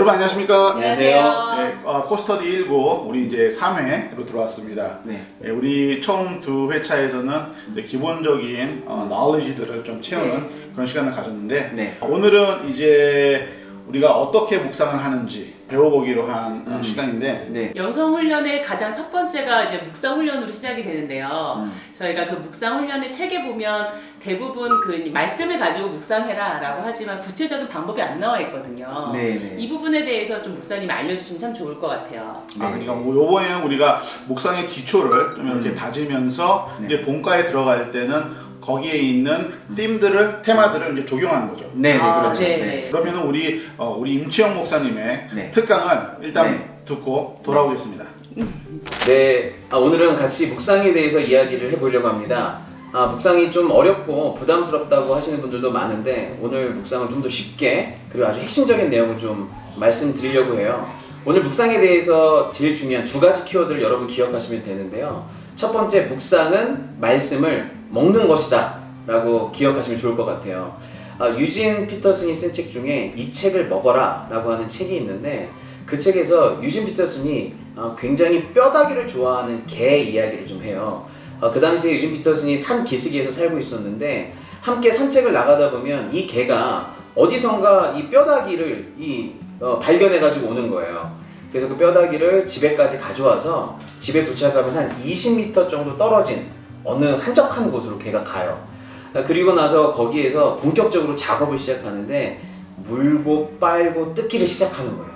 여러분 안녕하십니까? 안녕하세요. 네, 코스터디 19 우리 이제 3회로 들어왔습니다. 네. 우리 처음 두 회차에서는 이제 기본적인 knowledge들을 좀 채우는 그런 시간을 가졌는데 네. 오늘은 이제 우리가 어떻게 묵상을 하는지 배워보기로 한 시간인데 네. 영성 훈련의 가장 첫 번째가 이제 묵상 훈련으로 시작이 되는데요. 저희가 그 묵상 훈련의 책에 보면 대부분 그 말씀을 가지고 묵상해라라고 하지만 구체적인 방법이 안 나와 있거든요. 네. 이 부분에 대해서 좀 목사님이 알려주시면 참 좋을 것 같아요. 그러니까 뭐 요번에는 우리가 묵상의 기초를 좀 이렇게 다지면서 네. 이제 본과에 들어갈 때는 거기에 있는 테마들을 이제 적용하는 거죠. 네, 그렇죠. 네. 네. 그러면은 우리 임치영 목사님의 네. 특강을 일단 네. 듣고 돌아오겠습니다. 네. 오늘은 같이 묵상에 대해서 이야기를 해보려고 합니다. 묵상이 좀 어렵고 부담스럽다고 하시는 분들도 많은데 오늘 묵상은 좀 더 쉽게 그리고 아주 핵심적인 내용을 좀 말씀드리려고 해요. 오늘 묵상에 대해서 제일 중요한 두 가지 키워드를 여러분 기억하시면 되는데요. 첫 번째, 묵상은 말씀을 먹는 것이다 라고 기억하시면 좋을 것 같아요. 유진 피터슨이 쓴 책 중에 이 책을 먹어라 라고 하는 책이 있는데 그 책에서 유진 피터슨이 굉장히 뼈다귀를 좋아하는 개 이야기를 좀 해요. 그 당시에 유진 피터슨이 산 기슭에서 살고 있었는데 함께 산책을 나가다 보면 이 개가 어디선가 이 뼈다귀를 발견해가지고 오는 거예요. 그래서 그 뼈다귀를 집에까지 가져와서 집에 도착하면 한 20m 정도 떨어진 어느 한적한 곳으로 개가 가요. 그리고 나서 거기에서 본격적으로 작업을 시작하는데 물고 빨고 뜯기를 시작하는 거예요.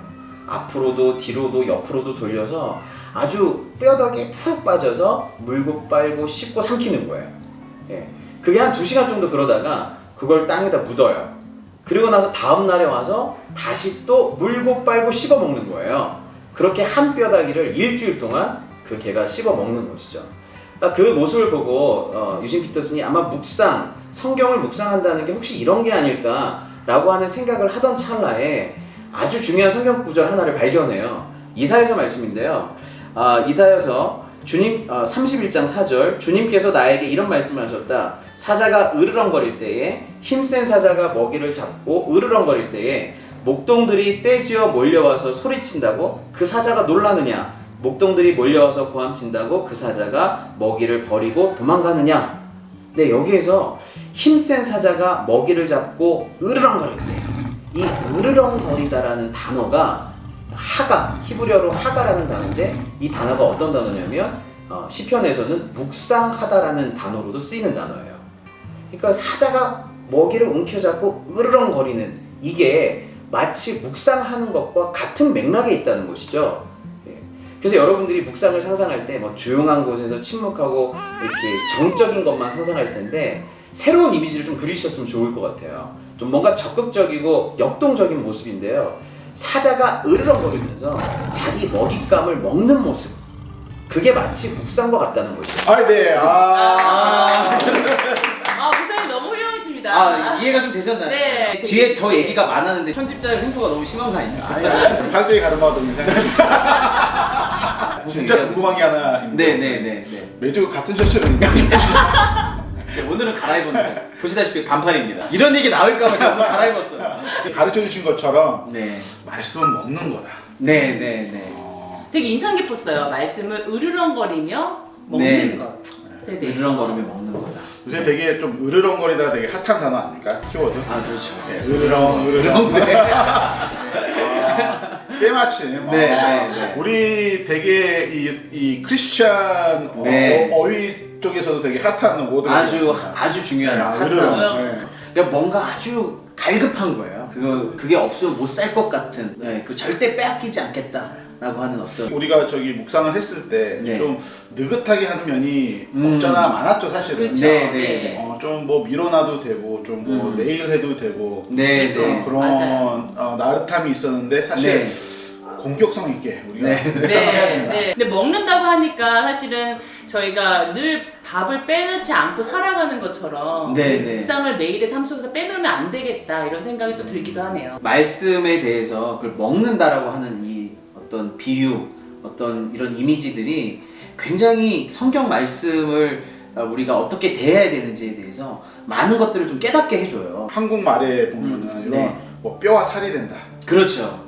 앞으로도 뒤로도 옆으로도 돌려서 아주 뼈다귀에 푹 빠져서 물고 빨고 씹고 삼키는 거예요. 예. 그게 한 2시간 정도 그러다가 그걸 땅에다 묻어요. 그리고 나서 다음 날에 와서 다시 또 물고 빨고 씹어 먹는 거예요. 그렇게 한 뼈다귀를 일주일 동안 그 개가 씹어 먹는 것이죠. 그 모습을 보고 유진 피터슨이 아마 성경을 묵상한다는 게 혹시 이런 게 아닐까라고 하는 생각을 하던 찰나에 아주 중요한 성경 구절 하나를 발견해요. 이사야서 말씀인데요. 이사야서 31장 4절, 주님께서 나에게 이런 말씀을 하셨다. 사자가 으르렁거릴 때에, 힘센 사자가 먹이를 잡고 으르렁거릴 때에 목동들이 떼지어 몰려와서 소리친다고 그 사자가 놀라느냐? 목동들이 몰려와서 고함친다고 그 사자가 먹이를 버리고 도망가느냐? 네, 여기에서 힘센 사자가 먹이를 잡고 으르렁거릴 때, 이 으르렁거리다라는 단어가 히브리어로 하가라는 단어인데 이 단어가 어떤 단어냐면 시편에서는 묵상하다라는 단어로도 쓰이는 단어예요. 그러니까 사자가 먹이를 움켜잡고 으르렁거리는 이게 마치 묵상하는 것과 같은 맥락에 있다는 것이죠. 그래서 여러분들이 묵상을 상상할 때 뭐 조용한 곳에서 침묵하고 이렇게 정적인 것만 상상할 텐데 새로운 이미지를 좀 그리셨으면 좋을 것 같아요. 좀 뭔가 적극적이고 역동적인 모습인데요. 사자가 으르렁거리면서 자기 먹잇감을 먹는 모습, 그게 마치 묵상과 같다는 거죠. 네. 목사님 너무 훌륭하십니다. 이해가 좀 되셨나요? 네. 뒤에 더 얘기가 많았는데 편집자의 횡포가 너무 심한 거 아닙니까? 발대에 가르마도 생각이 진짜 궁금한 게 하나 있는데 네. 매주 같은 셔츠를 입는 오늘은 갈아입었는데 보시다시피 반팔입니다. 이런 얘기 나올까봐 제가 오늘 갈아입었어요. 가르쳐 주신 것처럼 네. 말씀은 먹는 거다. 네. 되게 인상 깊었어요. 말씀을 으르렁거리며 먹는 네. 것에 대해서. 으르렁거리며 먹는 거다. 요새 되게 좀 으르렁거리다가 되게 핫한 단어 아닙니까? 키워드? 그렇죠. 으르렁. 때마침 네. 우리 되게 이 크리스찬 네. 어휘 쪽에서도 되게 핫한 워드가 아주 중요한 으르렁. 그러니까 뭔가 아주 갈급한 거예요. 그게 없으면 못 살 것 같은. 그 절대 빼앗기지 않겠다라고 하는 어떤. 우리가 저기 묵상을 했을 때 좀 느긋하게 하는 면이 없잖아 많았죠 사실은. 그렇죠. 네. 좀 뭐 밀어놔도 되고 좀 뭐 내일 해도 되고 그런 나릇함이 있었는데 사실 공격성 있게 우리가 묵상을 해야 된다. 근데 먹는다고 하니까 사실은 저희가 늘 밥을 빼놓지 않고 살아가는 것처럼 묵상을 매일의 삶 속에서 빼놓으면 안 되겠다 이런 생각이 또 들기도 하네요. 말씀에 대해서 그걸 먹는다라고 하는 이 어떤 비유, 어떤 이런 이미지들이 굉장히 성경 말씀을 우리가 어떻게 대해야 되는지에 대해서 많은 것들을 좀 깨닫게 해줘요. 한국말에 보면은 이런 뭐 뼈와 살이 된다. 그렇죠.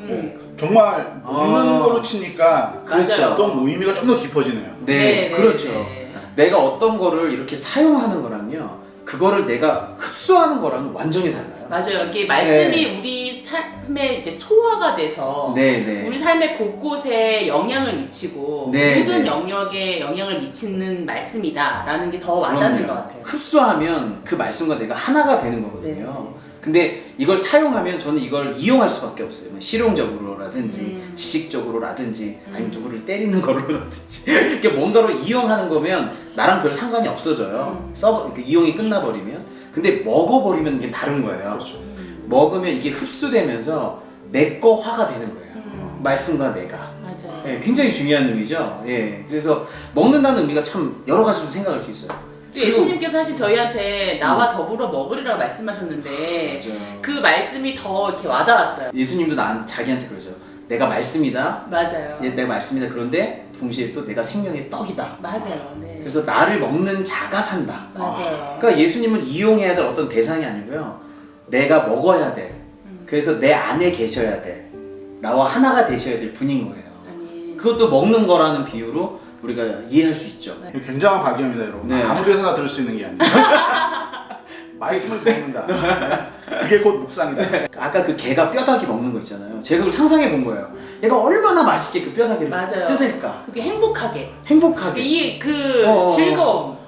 정말 먹는 거로 치니까 그렇죠. 또 의미가 좀 더 깊어지네요. 네, 네, 그렇죠. 네. 내가 어떤 거를 이렇게 사용하는 거랑요, 그거를 내가 흡수하는 거랑은 완전히 달라요. 맞아요. 이게 말씀이 우리 삶에 이제 소화가 돼서 우리 삶의 곳곳에 영향을 미치고 모든 영역에 영향을 미치는 말씀이다라는 게 더 와닿는 것 같아요. 흡수하면 그 말씀과 내가 하나가 되는 거거든요. 근데 이걸 사용하면 저는 이걸 이용할 수밖에 없어요. 실용적으로라든지 지식적으로라든지 아니면 누구를 때리는 거로라든지 이렇게 뭔가로 이용하는 거면 나랑 별 상관이 없어져요. 이용이 끝나버리면. 근데 먹어버리면 이게 다른 거예요. 그렇죠. 먹으면 이게 흡수되면서 내 거화가 되는 거예요. 말씀과 내가. 맞아요. 예, 굉장히 중요한 의미죠. 예, 그래서 먹는다는 의미가 참 여러 가지로 생각할 수 있어요. 또 예수님께서 사실 저희한테 나와 더불어 먹으리라고 말씀하셨는데 그 말씀이 더 이렇게 와닿았어요. 예수님도 자기한테 그러죠. 내가 말씀이다. 맞아요. 예, 내가 말씀이다. 그런데 동시에 또 내가 생명의 떡이다. 맞아요. 네. 그래서 나를 먹는 자가 산다. 맞아요. 그러니까 예수님은 이용해야 될 어떤 대상이 아니고요. 내가 먹어야 될. 그래서 내 안에 계셔야 될. 나와 하나가 되셔야 될 분인 거예요. 그것도 먹는 거라는 비유로 우리가 이해할 수 있죠. 이거 굉장한 발견입니다, 여러분. 네. 아무 데서나 들을 수 있는 게 아니에요. 말씀을 먹는다. 네. 그게 곧 묵상이다. 아까 그 개가 뼈다귀 먹는 거 있잖아요. 제가 그걸 상상해 본 거예요. 얘가 얼마나 맛있게 그 뼈다귀를 뜯을까. 그게 행복하게. 행복하게. 즐거움.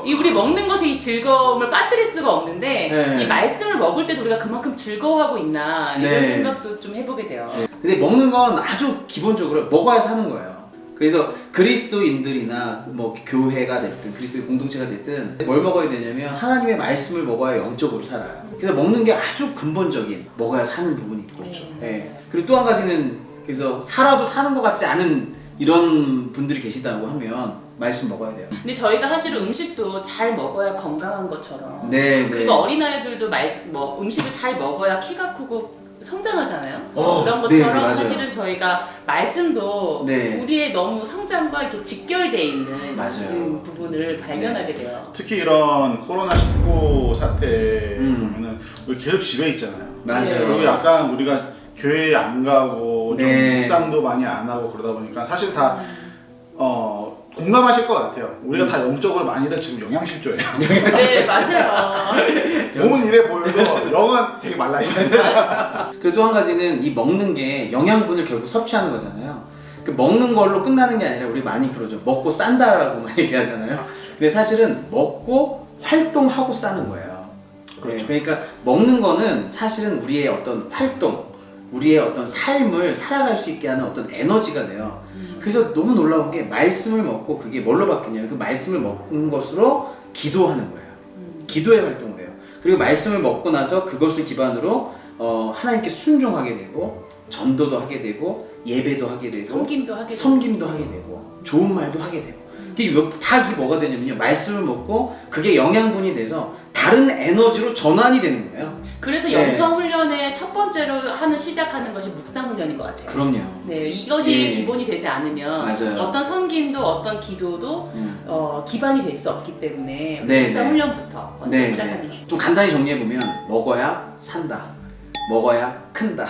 이 우리 먹는 것에 이 즐거움을 빠뜨릴 수가 없는데 이 말씀을 먹을 때도 우리가 그만큼 즐거워하고 있나 이런 생각도 좀 해보게 돼요. 근데 먹는 건 아주 기본적으로 먹어야 사는 거예요. 그래서 그리스도인들이나 뭐 교회가 됐든 그리스도의 공동체가 됐든 뭘 먹어야 되냐면 하나님의 말씀을 먹어야 영적으로 살아요. 그래서 먹는 게 아주 근본적인 먹어야 사는 부분이 있죠. 네. 그리고 또 한 가지는 그래서 살아도 사는 것 같지 않은 이런 분들이 계시다고 하면 말씀 먹어야 돼요. 근데 저희가 사실은 음식도 잘 먹어야 건강한 것처럼 그리고 어린아이들도 음식을 잘 먹어야 키가 크고 성장하잖아요. 그런 것처럼 사실은 저희가 말씀도 우리의 너무 성장과 이렇게 직결되어 있는 부분을 발견하게 돼요. 특히 이런 코로나19 사태 보면은 우리 계속 집에 있잖아요. 그리고 약간 우리가 교회에 안 가고 좀 묵상도 많이 안 하고 그러다 보니까 사실 다 공감하실 것 같아요. 우리가 다 영적으로 많이들 지금 영양실조예요. 네, 맞아요. 몸은 이래 보여도 영은 되게 말라 있어요. 그리고 또 한 가지는 이 먹는 게 영양분을 결국 섭취하는 거잖아요. 그 먹는 걸로 끝나는 게 아니라 우리 많이 그러죠. 먹고 싼다라고 많이 얘기하잖아요. 근데 사실은 먹고 활동하고 싸는 거예요. 그렇죠. 그러니까 먹는 거는 사실은 우리의 어떤 활동, 우리의 어떤 삶을 살아갈 수 있게 하는 어떤 에너지가 돼요. 그래서 너무 놀라운 게 말씀을 먹고 그게 뭘로 바뀌냐면 그 말씀을 먹는 것으로 기도하는 거예요. 기도의 활동을 해요. 그리고 말씀을 먹고 나서 그것을 기반으로 하나님께 순종하게 되고 전도도 하게 되고 예배도 하게 되고 섬김도 하게 되고 좋은 말도 하게 되고 이게 뭐가 되냐면요. 말씀을 먹고 그게 영양분이 돼서 다른 에너지로 전환이 되는 거예요. 그래서 영성 훈련의 첫 번째로 시작하는 것이 묵상 훈련인 것 같아요. 그럼요. 네, 이것이 기본이 되지 않으면 어떤 섬김도 어떤 기도도 기반이 될 수 없기 때문에 묵상 훈련부터 먼저 시작하는 거죠. 좀 간단히 정리해 보면 먹어야 산다, 먹어야 큰다,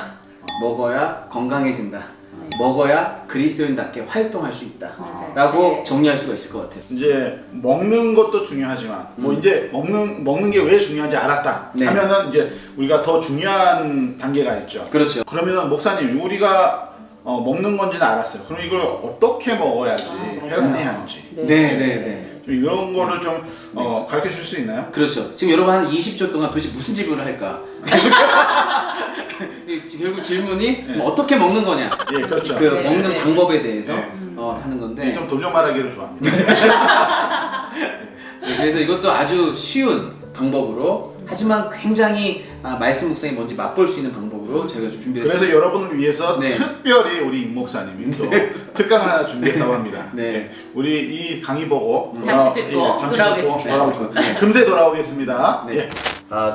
먹어야 건강해진다. 먹어야 그리스도인답게 활동할 수 있다 라고 정리할 수가 있을 것 같아요. 이제 먹는 것도 중요하지만 뭐 이제 먹는 게 왜 중요한지 알았다 하면은 이제 우리가 더 중요한 단계가 있죠. 그렇죠. 그러면 목사님 우리가 먹는 건지는 알았어요. 그럼 이걸 어떻게 먹어야지 헬스한지 좀 이런 거를 좀 가르쳐 줄 수 있나요? 그렇죠. 지금 여러분 한 20초 동안 도대체 무슨 질문을 할까? 결국 질문이 어떻게 먹는 거냐? 예, 그렇죠. 먹는 방법에 대해서 하는 건데 좀 돌려 말하기를 좋아합니다. 그래서 이것도 아주 쉬운 방법으로 하지만 굉장히 말씀 묵상이 뭔지 맛볼 수 있는 방법으로 저희가 좀 준비했어요. 그래서 여러분을 위해서 특별히 우리 임 목사님이 또 특강 하나 준비했다고 합니다. 우리 이 강의 보고 잠시 듣고 돌아오겠습니다. 금세 돌아오겠습니다.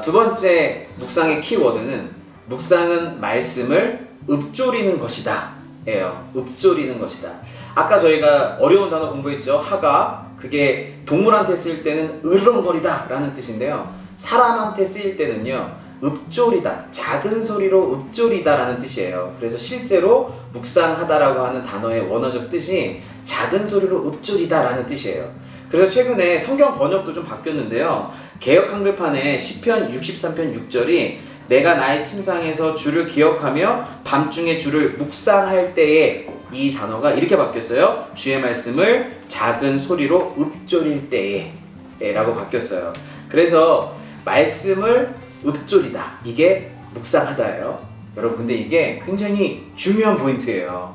두 번째 묵상의 키워드는 묵상은 말씀을 읊조리는 것이다 예요. 읊조리는 것이다. 아까 저희가 어려운 단어 공부했죠. 하가 그게 동물한테 쓸 때는 으르렁거리다 라는 뜻인데요. 사람한테 쓰일 때는요 읍조리다, 작은 소리로 읍조리다 라는 뜻이에요. 그래서 실제로 묵상하다라고 하는 단어의 원어적 뜻이 작은 소리로 읍조리다 라는 뜻이에요. 그래서 최근에 성경 번역도 좀 바뀌었는데요. 개역 한글판에 시편 63편 6절이 내가 나의 침상에서 주를 기억하며 밤중에 주를 묵상할 때에, 이 단어가 이렇게 바뀌었어요. 주의 말씀을 작은 소리로 읊조릴 때에 라고 바뀌었어요. 그래서 말씀을 읊조리다, 이게 묵상하다예요. 여러분, 근데 이게 굉장히 중요한 포인트예요.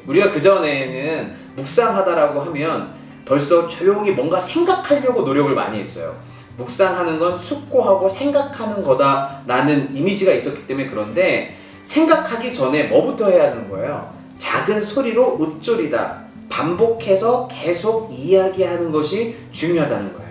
우리가 그전에는 묵상하다라고 하면 벌써 조용히 뭔가 생각하려고 노력을 많이 했어요. 묵상하는 건 숙고하고 생각하는 거다라는 이미지가 있었기 때문에. 그런데 생각하기 전에 뭐부터 해야 하는 거예요? 작은 소리로 읊조리다, 반복해서 계속 이야기하는 것이 중요하다는 거예요.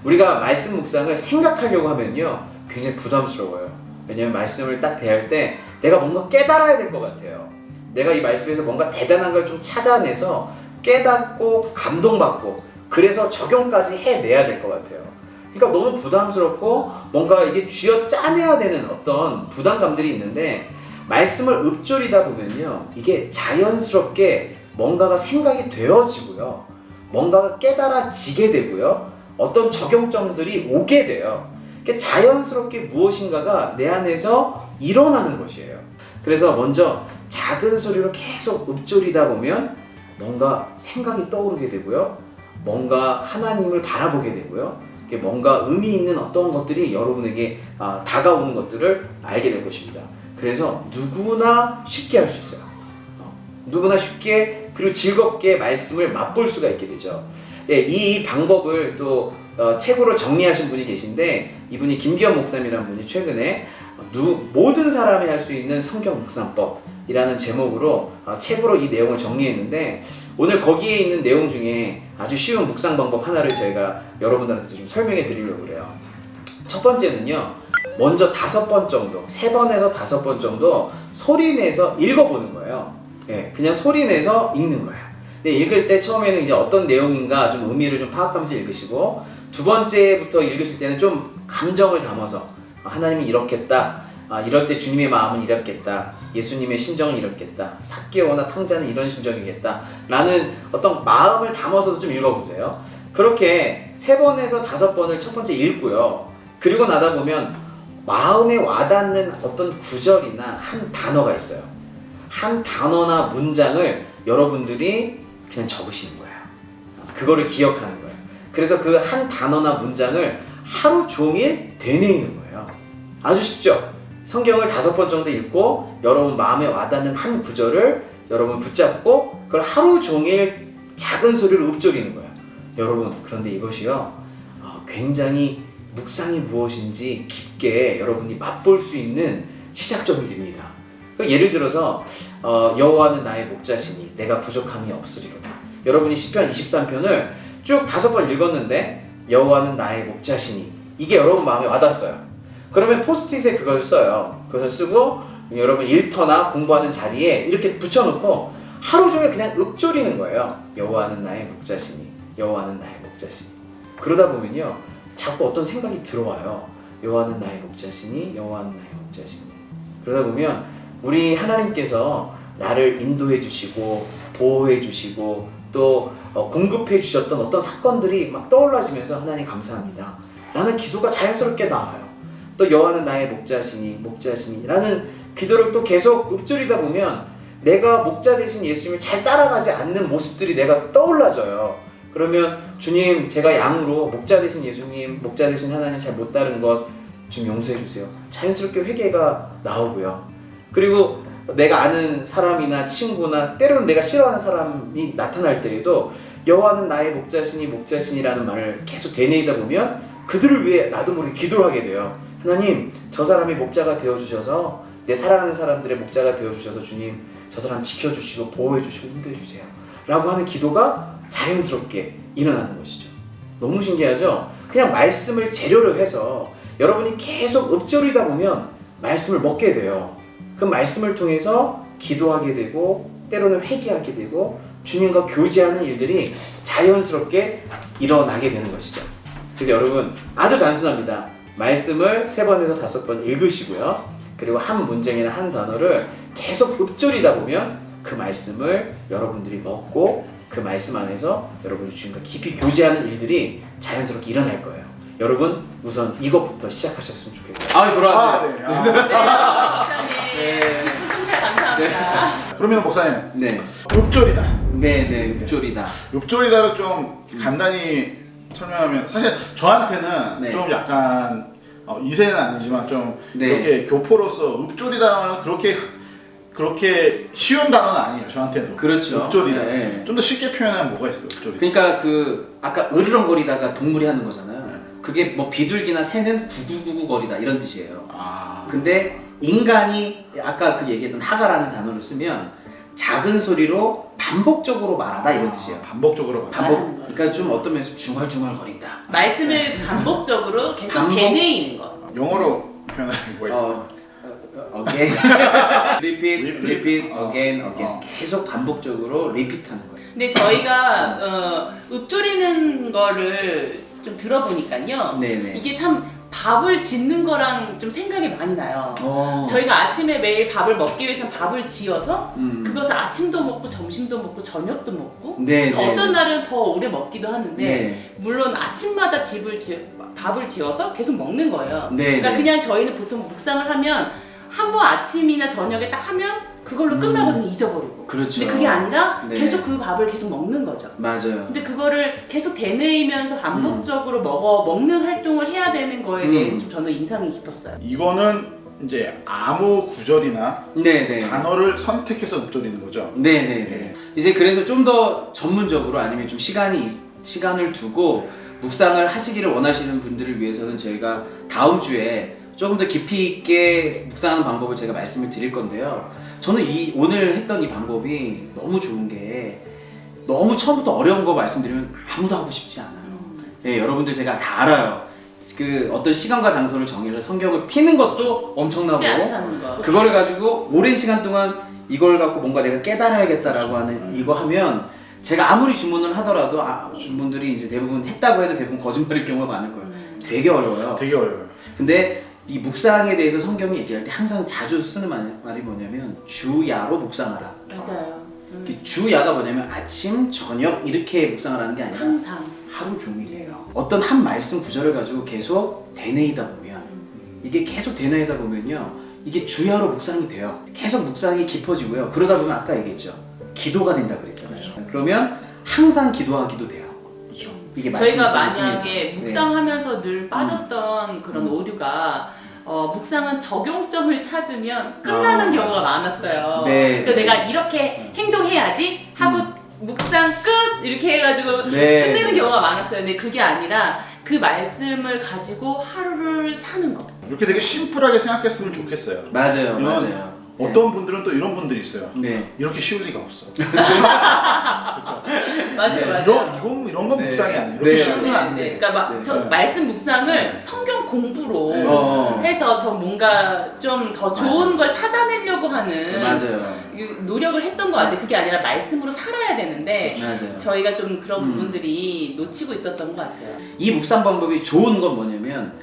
우리가 말씀 묵상을 생각하려고 하면요 굉장히 부담스러워요. 왜냐면 말씀을 딱 대할 때 내가 뭔가 깨달아야 될 것 같아요. 내가 이 말씀에서 뭔가 대단한 걸 좀 찾아내서 깨닫고 감동받고 그래서 적용까지 해내야 될 것 같아요. 그러니까 너무 부담스럽고 뭔가 이게 쥐어 짜내야 되는 어떤 부담감들이 있는데, 말씀을 읊조리다 보면요 이게 자연스럽게 뭔가가 생각이 되어지고요, 뭔가가 깨달아지게 되고요, 어떤 적용점들이 오게 돼요. 그러니까 자연스럽게 무엇인가가 내 안에서 일어나는 것이에요. 그래서 먼저 작은 소리로 계속 읊조리다 보면 뭔가 생각이 떠오르게 되고요, 뭔가 하나님을 바라보게 되고요, 뭔가 의미 있는 어떤 것들이 여러분에게 다가오는 것들을 알게 될 것입니다. 그래서 누구나 쉽게 할 수 있어요. 누구나 쉽게 그리고 즐겁게 말씀을 맛볼 수가 있게 되죠. 이 방법을 또 책으로 정리하신 분이 계신데, 이분이 김기현 목사님이라는 분이 최근에 모든 사람이 할 수 있는 성경 묵상법이라는 제목으로 책으로 이 내용을 정리했는데, 오늘 거기에 있는 내용 중에 아주 쉬운 묵상 방법 하나를 저희가 여러분들한테 좀 설명해 드리려고 그래요. 첫 번째는요, 먼저 5번 정도, 3번에서 5번 정도 소리내서 읽어보는 거예요. 그냥 소리내서 읽는 거예요. 근데 읽을 때 처음에는 이제 어떤 내용인가 좀 의미를 좀 파악하면서 읽으시고, 두 번째부터 읽으실 때는 좀 감정을 담아서 하나님이 이렇겠다, 이럴 때 주님의 마음은 이렇겠다, 예수님의 심정은 이렇겠다, 삭개오나 탕자는 이런 심정이겠다 라는 어떤 마음을 담아서도 좀 읽어보세요. 그렇게 3번에서 5번을 첫 번째 읽고요, 그리고 나다 보면 마음에 와닿는 어떤 구절이나 한 단어가 있어요. 한 단어나 문장을 여러분들이 그냥 적으시는 거예요. 그거를 기억하는 거예요. 그래서 그 한 단어나 문장을 하루 종일 되뇌이는 거예요. 아주 쉽죠? 성경을 5번 정도 읽고 여러분 마음에 와닿는 한 구절을 여러분 붙잡고 그걸 하루 종일 작은 소리로 읊조리는 거예요. 여러분, 그런데 이것이요 굉장히 묵상이 무엇인지 깊게 여러분이 맛볼 수 있는 시작점이 됩니다. 예를 들어서 여호와는 나의 목자시니 내가 부족함이 없으리로다. 여러분이 시편 23편을 쭉 5번 읽었는데 여호와는 나의 목자시니, 이게 여러분 마음에 와닿았어요. 그러면 포스트잇에 그걸 써요. 그것을 쓰고 여러분 일터나 공부하는 자리에 이렇게 붙여놓고 하루 종일 그냥 읊조리는 거예요. 여호와는 나의 목자시니, 여호와는 나의 목자시니. 그러다 보면요 자꾸 어떤 생각이 들어와요. 여호와는 나의 목자시니, 여호와는 나의 목자시니. 그러다 보면 우리 하나님께서 나를 인도해 주시고 보호해 주시고 또 공급해 주셨던 어떤 사건들이 막 떠올라지면서 하나님 감사합니다 라는 기도가 자연스럽게 나와요. 또 여호와는 나의 목자시니, 목자시니 라는 기도를 또 계속 읊조리다 보면 내가 목자 되신 예수님을 잘 따라가지 않는 모습들이 내가 떠올라져요. 그러면 주님, 제가 양으로 목자 되신 예수님, 목자 되신 하나님 잘 못 따른 것 좀 용서해 주세요. 자연스럽게 회개가 나오고요. 그리고 내가 아는 사람이나 친구나 때로는 내가 싫어하는 사람이 나타날 때에도 여호와는 나의 목자시니, 목자시니라는 말을 계속 되뇌이다 보면 그들을 위해 나도 모르게 기도를 하게 돼요. 하나님, 저 사람이 목자가 되어주셔서, 내 사랑하는 사람들의 목자가 되어주셔서 주님 저 사람 지켜주시고 보호해주시고 인도해주세요 라고 하는 기도가 자연스럽게 일어나는 것이죠. 너무 신기하죠? 그냥 말씀을 재료로 해서 여러분이 계속 읊조리다 보면 말씀을 먹게 돼요. 그 말씀을 통해서 기도하게 되고 때로는 회개하게 되고 주님과 교제하는 일들이 자연스럽게 일어나게 되는 것이죠. 그래서 여러분, 아주 단순합니다. 말씀을 3번에서 5번 읽으시고요. 그리고 한 문장이나 한 단어를 계속 읊조리다 보면 그 말씀을 여러분들이 먹고 그 말씀 안에서 여러분이 주님과 깊이 교제하는 일들이 자연스럽게 일어날 거예요. 여러분 우선 이것부터 시작하셨으면 좋겠어요. 아, 돌아왔네요. 네. 아. 네, 목사님. 네. 풍차 감사합니다. 그러면 목사님, 네. 읊조리다. 네, 읊조리다. 읊조리다를 좀 간단히 설명하면 사실 저한테는 네. 좀 약간 이세는 아니지만 좀 네. 이렇게 교포로서 읊조리다는 그렇게 쉬운 단어는 아니에요. 저한테도. 그렇죠. 읊조리다. 네. 좀 더 쉽게 표현하면 뭐가 있을까요? 읊조리다. 그러니까 그 아까 으르렁거리다가 동물이 하는 거잖아요. 그게 뭐 비둘기나 새는 구구구구거리다 이런 뜻이에요. 아. 근데 인간이 아까 그 얘기했던 하가라는 단어를 쓰면 작은 소리로 반복적으로 말하다 이런 뜻이에요. 반복적으로 말하다. 반복. 그러니까 좀 어떤 면에서 중얼중얼거린다. 말씀을 반복적으로 계속 반복. 되뇌이는 것. 영어로 표현하는 뭐가 있어요? again, repeat, again. 계속 반복적으로 repeat하는 거예요. 근데 저희가 읊조리는 거를 좀 들어보니까요. 네네. 이게 참 밥을 짓는 거랑 좀 생각이 많이 나요. 어. 저희가 아침에 매일 밥을 먹기 위해서는 밥을 지어서 그것을 그것을 아침도 먹고 점심도 먹고 저녁도 먹고 네, 어떤 날은 더 오래 먹기도 하는데 네. 물론 아침마다 밥을 지어서 계속 먹는 거예요. 네, 그러니까 네. 그냥 저희는 보통 묵상을 하면 한 번 아침이나 저녁에 딱 하면 그걸로 끝나거든요. 잊어버리고. 그렇죠. 근데 그게 아니라 네. 계속 그 밥을 계속 먹는 거죠. 맞아요. 근데 그거를 계속 되뇌이면서 반복적으로 먹는 활동을 해야 되는 거에 대해 좀 저는 인상이 깊었어요. 이거는 이제 아무 구절이나 네네. 단어를 선택해서 읊조리는 거죠. 네네네. 이제 그래서 좀 더 전문적으로 아니면 좀 시간을 두고 묵상을 하시기를 원하시는 분들을 위해서는 저희가 다음 주에 조금 더 깊이 있게 묵상하는 방법을 제가 말씀을 드릴 건데요. 저는 오늘 했던 이 방법이 너무 좋은 게 너무 처음부터 어려운 거 말씀드리면 아무도 하고 싶지 않아요. 예, 여러분들 제가 다 알아요. 그 어떤 시간과 장소를 정해서 성경을 피는 것도 엄청나고 쉽지 않다는 거. 그거를 가지고 오랜 시간 동안 이걸 갖고 뭔가 내가 깨달아야겠다라고 하는 이거 하면 제가 아무리 주문을 하더라도 주문들이 이제 대부분 했다고 해도 대부분 거짓말일 경우가 많을 거예요. 되게 어려워요. 되게 어려워요. 근데 이 묵상에 대해서 성경이 얘기할 때 항상 자주 쓰는 말이 뭐냐면 주야로 묵상하라. 맞아요. 그 주야가 뭐냐면 아침, 저녁 이렇게 묵상을 하는 게 아니라 항상. 하루 종일이에요. 어떤 한 말씀 구절을 가지고 계속 되뇌이다 보면 이게 계속 되뇌이다 보면요. 이게 주야로 묵상이 돼요. 계속 묵상이 깊어지고요. 그러다 보면 아까 얘기했죠. 기도가 된다 그랬잖아요. 그러면 항상 기도하기도 돼요. 그렇죠. 이게 저희가 말씀을 만약에 통해서. 묵상하면서 늘 빠졌던 그런 오류가 묵상은 적용점을 찾으면 끝나는 경우가 많았어요. 네. 그래서 내가 이렇게 행동해야지 하고 묵상 끝 이렇게 해가지고 네. 끝내는 경우가 많았어요. 근데 그게 아니라 그 말씀을 가지고 하루를 사는 거. 이렇게 되게 심플하게 생각했으면 좋겠어요. 맞아요, 이런 맞아요. 어떤 분들은 또 이런 분들이 있어요. 네. 이렇게 쉬울 리가 없어. 그렇죠. 맞아요. 이런 건 네. 묵상이 아니에요. 이렇게 네. 쉬우면 안 돼. 그러니까 네. 저 말씀 묵상을 성경 공부로 네. 해서 더 뭔가 좀 더 좋은 걸 찾아내려고 하는 맞아요. 노력을 했던 것 같아요. 그게 아니라 말씀으로 살아야 되는데 맞아요. 저희가 좀 그런 부분들이 놓치고 있었던 것 같아요. 이 묵상 방법이 좋은 건 뭐냐면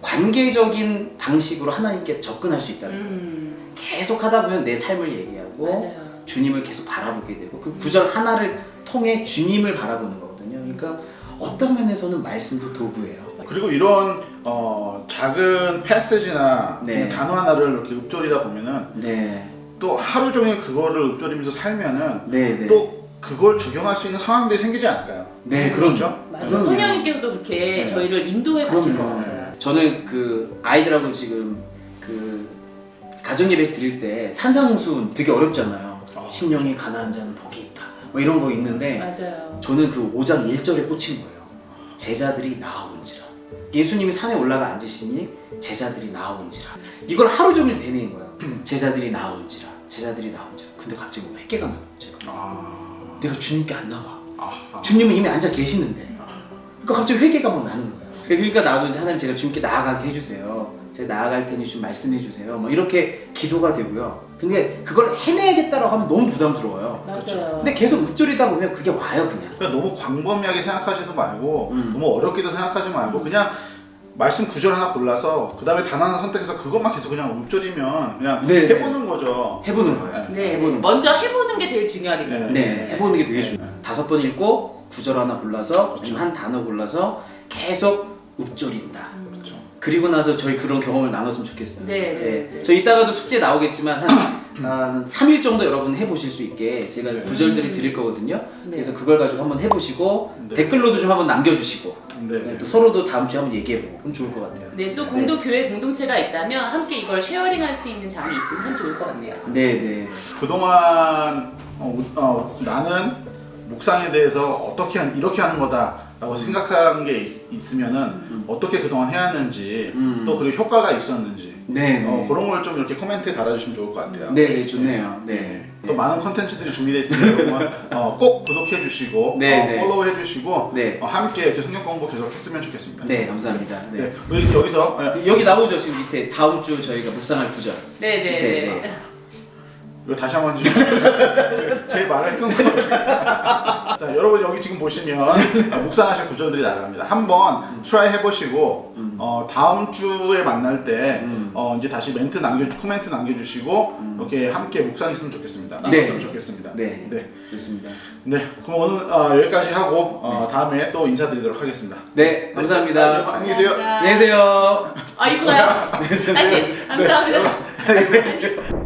관계적인 방식으로 하나님께 접근할 수 있다는 거예요. 계속 하다 보면 내 삶을 얘기하고 맞아요. 주님을 계속 바라보게 되고 그 구절 하나를 통해 주님을 바라보는 거거든요. 그러니까 어떤 면에서는 말씀도 도구예요. 그리고 이런 작은 패시지나 네. 그냥 단어 하나를 이렇게 읊조리다 보면은 네. 또 하루 종일 그거를 읊조리면서 살면은 네. 또 그걸 적용할 수 있는 상황들이 생기지 않을까요? 네, 그렇죠? 맞아요. 그럼요. 성령님께서도 그렇게 네. 저희를 인도해 가실 것 그럼요. 같아요. 저는 그 아이들하고 지금 그 가정 예배 드릴 때 산상수훈 되게 어렵잖아요. 심령이 가난한 자는 복이 있다. 뭐 이런 거 있는데 맞아요. 저는 그 5장 1절에 꽂힌 거예요. 제자들이 나아온지라. 예수님이 산에 올라가 앉으시니 제자들이 나아온지라. 이걸 하루 종일 되뇌인 거예요. 제자들이 나아온지라. 제자들이 나아온지라. 근데 갑자기 회개가 나요. 내가 주님께 안 나와. 주님은 이미 앉아 계시는데. 그러니까 갑자기 회개가 막 나는 거예요. 그러니까 나도 이제 하나님 제가 주님께 나아가게 해주세요. 제가 나아갈 테니 좀 말씀해 주세요. 뭐 이렇게 기도가 되고요. 근데 그걸 해내야겠다라고 하면 너무 부담스러워요. 맞아요. 근데 계속 읊조리다 보면 그게 와요 그냥. 그러니까 너무 광범위하게 생각하지도 말고 너무 어렵게도 생각하지 말고 그냥 말씀 구절 하나 골라서 그 다음에 단 하나 선택해서 그것만 계속 그냥 읊조리면 그냥 네. 해보는 거죠. 해보는 거예요. 네, 해보는 거. 먼저 해보는 게 제일 중요하겠네요. 네, 해보는 게 되게 중요해요. 5번 읽고 구절 하나 골라서 아니면 한 단어 골라서 계속 읊조린다. 그렇죠. 그리고 나서 저희 그런 경험을 나눴으면 좋겠어요. 네. 저 이따가도 숙제 나오겠지만 한 3일 정도 여러분 해보실 수 있게 제가 구절들을 드릴 거거든요. 네. 그래서 그걸 가지고 한번 해보시고 네. 댓글로도 좀 한번 남겨주시고 네. 또 서로도 다음 주에 한번 얘기해보고 그럼 좋을 것 같아요. 네, 또 교회 공동체가 있다면 함께 이걸 쉐어링할 수 있는 장이 있으면 참 좋을 것 같네요. 네. 그동안 나는 묵상에 대해서 이렇게 하는 거다라고 생각한 게 있으면은 어떻게 그동안 해왔는지 또 그리고 효과가 있었는지 그런 걸 좀 이렇게 코멘트에 달아주시면 좋을 것 같아요. 네, 좋네요. 네. 또 많은 컨텐츠들이 준비되어 있으니까 여러분 꼭 구독해 주시고 네. 팔로우 해 주시고 네. 함께 이렇게 성경 공부 계속 했으면 좋겠습니다. 네, 감사합니다. 네. 네. 우리 여기서 여기 나오죠 지금 밑에 다음 주 저희가 묵상할 구절. 네. 이거 다시 한번 해주시면 제 말을 끊고 자 여러분 여기 지금 보시면 묵상하실 구절들이 나갑니다. 한번 트라이 해보시고 다음 주에 만날 때 이제 다시 코멘트 남겨주시고 이렇게 함께 묵상했으면 좋겠습니다. 나눴으면 좋겠습니다. 네. 네. 좋습니다. 네, 그럼 오늘 여기까지 하고 다음에 또 인사드리도록 하겠습니다. 네, 감사합니다. 네, 안녕히 계세요. 안녕히 계세요. 이거요? 다시 감사합니다. 안녕히 계세요.